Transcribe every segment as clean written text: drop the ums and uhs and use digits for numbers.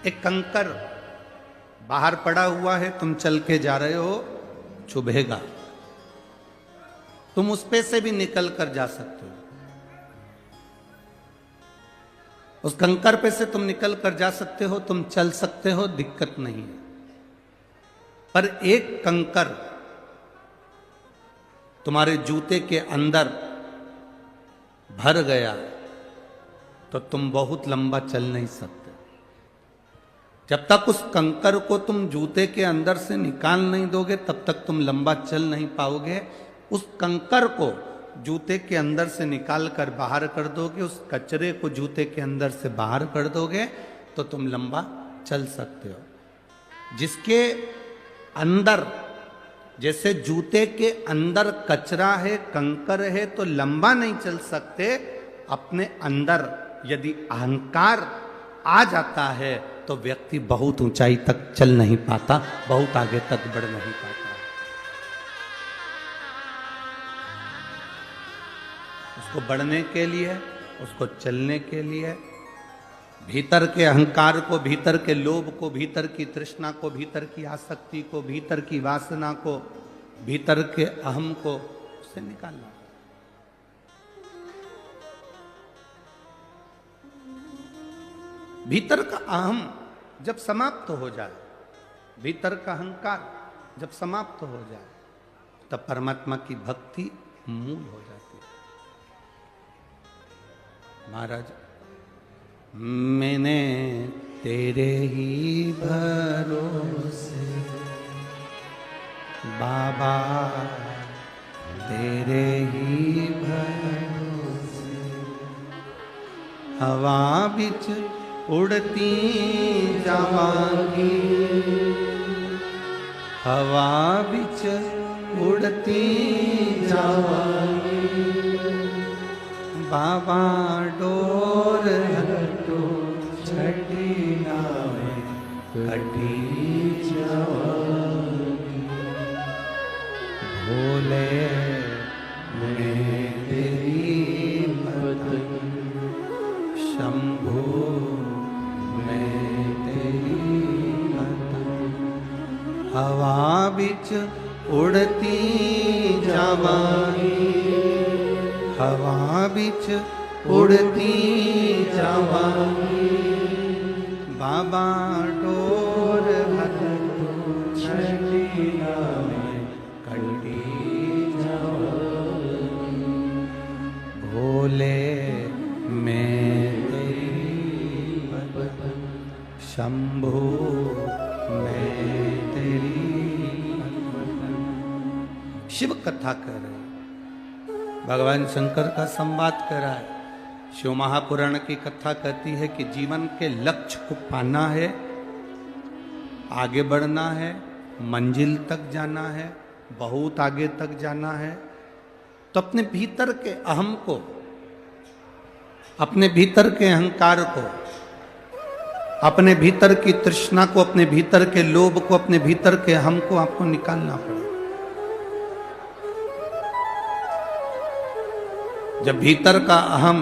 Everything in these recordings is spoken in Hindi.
एक कंकर बाहर पड़ा हुआ है, तुम चल के जा रहे हो, चुभेगा, तुम उस पे से भी निकल कर जा सकते हो, उस कंकर पे से तुम निकल कर जा सकते हो, तुम चल सकते हो, दिक्कत नहीं है। पर एक कंकर तुम्हारे जूते के अंदर भर गया तो तुम बहुत लंबा चल नहीं सकते। जब तक उस कंकर को तुम जूते के अंदर से निकाल नहीं दोगे तब तक तुम लंबा चल नहीं पाओगे। उस कंकर को जूते के अंदर से निकाल कर बाहर कर दोगे, उस कचरे को जूते के अंदर से बाहर कर दोगे तो तुम लंबा चल सकते हो। जिसके अंदर, जैसे जूते के अंदर कचरा है, कंकर है, तो लंबा नहीं चल सकते। अपने अंदर यदि अहंकार आ जाता है तो व्यक्ति बहुत ऊंचाई तक चल नहीं पाता, बहुत आगे तक बढ़ नहीं पाता। उसको बढ़ने के लिए, उसको चलने के लिए भीतर के अहंकार को, भीतर के लोभ को, भीतर की तृष्णा को, भीतर की आसक्ति को, भीतर की वासना को, भीतर के अहम को उससे निकालना। भीतर का अहम जब समाप्त हो जाए, भीतर का अहंकार जब समाप्त हो जाए, तब परमात्मा की भक्ति मूल हो जाती है। महाराज, मैंने तेरे ही भरोसे बाबा, तेरे ही भरोसे हवा बिच उड़ती जावांगी, हवा बिच उड़ती जावांगी, बाबा डोर हटो छठी नावे कटी जावांगी, भोले मैं तेरी पतंग, शंभू मैं तेरी पतंग, हवा बिच उड़ती जावांगी, हवा बिच उड़ती जावांगी, बाबा डोर हटो छठी नावे कटी जावांगी, भोले मैं तेरी पतंग, शंभू मैं तेरी पतंग। शिव कथा कर रहे, भगवान शंकर का संवाद कर रहा है। शिव महापुराण की कथा कहती है कि जीवन के लक्ष्य को पाना है, आगे बढ़ना है, मंजिल तक जाना है, बहुत आगे तक जाना है, तो अपने भीतर के अहम को, अपने भीतर के अहंकार को, अपने भीतर की तृष्णा को, अपने भीतर के लोभ को, अपने भीतर के अहम को आपको निकालना पड़ेगा। जब भीतर का अहम,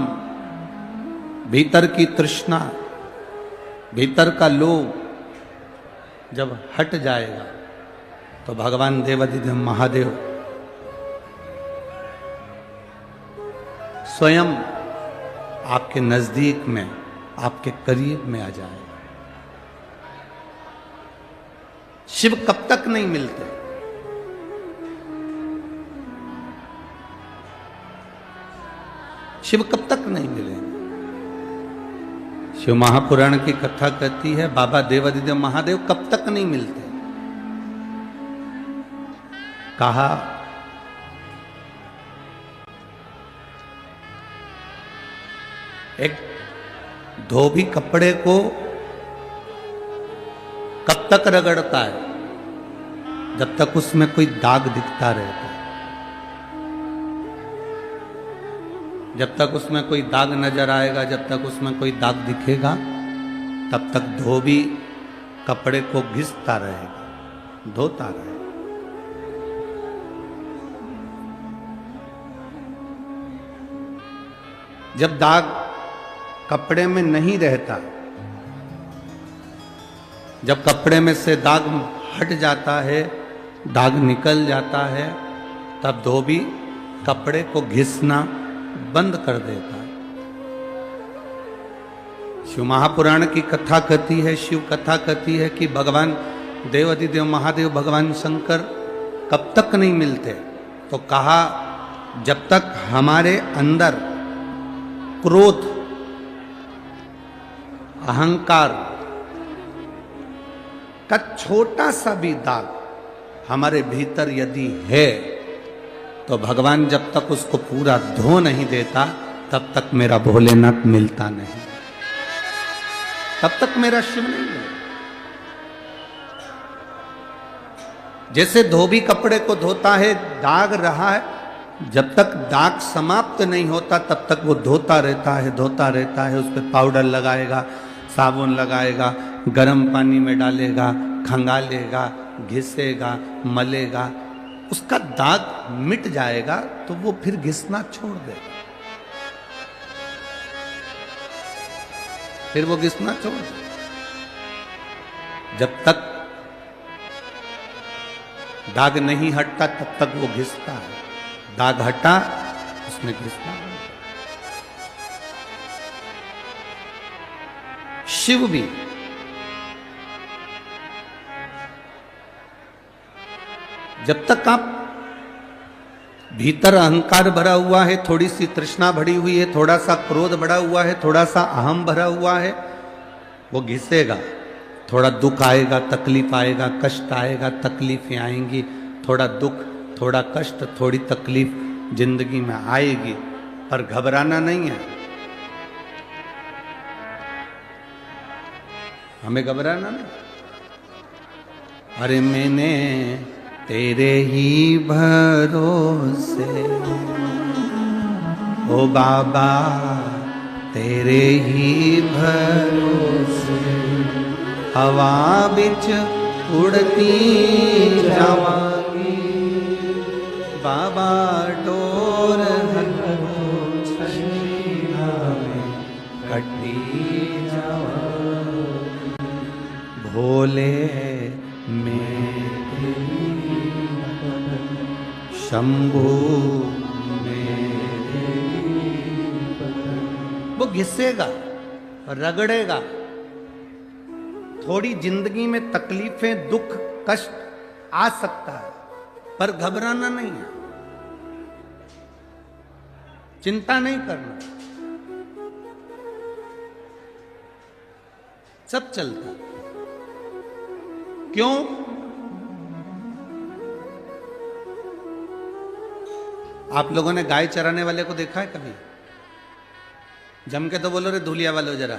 भीतर की तृष्णा, भीतर का लोभ जब हट जाएगा तो भगवान देवाधिदेव महादेव स्वयं आपके नजदीक में, आपके करीब में आ जाएगा। शिव कब तक नहीं मिलते? शिव कब तक नहीं मिलेंगे? शिव महापुराण की कथा कहती है बाबा देवाधिदेव महादेव कब तक नहीं मिलते। कहा एक धोबी कपड़े को कब तक रगड़ता है? जब तक उसमें कोई दाग दिखता रहता है। जब तक उसमें कोई दाग नजर आएगा, जब तक उसमें कोई दाग दिखेगा, तब तक धोबी कपड़े को घिसता रहेगा, धोता रहेगा। जब दाग कपड़े में नहीं रहता जब कपड़े में से दाग हट जाता है, दाग निकल जाता है, तब धोबी कपड़े को घिसना बंद कर देता है। शिव महापुराण की कथा कहती है, शिव कथा कहती है कि भगवान देवाधिदेव महादेव भगवान शंकर कब तक नहीं मिलते, तो कहा जब तक हमारे अंदर क्रोध, अहंकार का छोटा सा भी दाग हमारे भीतर यदि है, तो भगवान जब तक उसको पूरा धो नहीं देता तब तक मेरा भोलेनाथ मिलता नहीं, तब तक मेरा शिव नहीं मिलता। जैसे धोबी कपड़े को धोता है, दाग रहा है, जब तक दाग समाप्त नहीं होता तब तक वो धोता रहता है, धोता रहता है। उस पर पाउडर लगाएगा, साबुन लगाएगा, गर्म पानी में डालेगा, खंगालेगा, घिसेगा, मलेगा, उसका दाग मिट जाएगा तो वो फिर घिसना छोड़ देगा, फिर वो घिसना छोड़ देगा। जब तक दाग नहीं हटता तब तक वो घिसता है, दाग हटा उसमें घिसना। शिव भी जब तक आप भीतर अहंकार भरा हुआ है, थोड़ी सी तृष्णा भरी हुई है, थोड़ा सा क्रोध भरा हुआ है, थोड़ा सा अहम भरा हुआ है, वो घिसेगा। थोड़ा दुख आएगा, तकलीफ आएगा, कष्ट आएगा, तकलीफें आएंगी, थोड़ा दुख, थोड़ा कष्ट, थोड़ी तकलीफ जिंदगी में आएगी, पर घबराना नहीं है, हमें घबराना नहीं। अरे मैंने तेरे ही भरोसे, ओ बाबा तेरे ही भरोसे, हवा बिच उड़ती जावांगी, बाबा डोर कटी जावांगी, भोले में शंभू में। वो घिसेगा, रगड़ेगा, थोड़ी जिंदगी में तकलीफें, दुख, कष्ट आ सकता है, पर घबराना नहीं है, चिंता नहीं करना, सब चलता। क्यों? आप लोगों ने गाय चराने वाले को देखा है कभी? जम के तो बोलो रे धूलिया वालों जरा।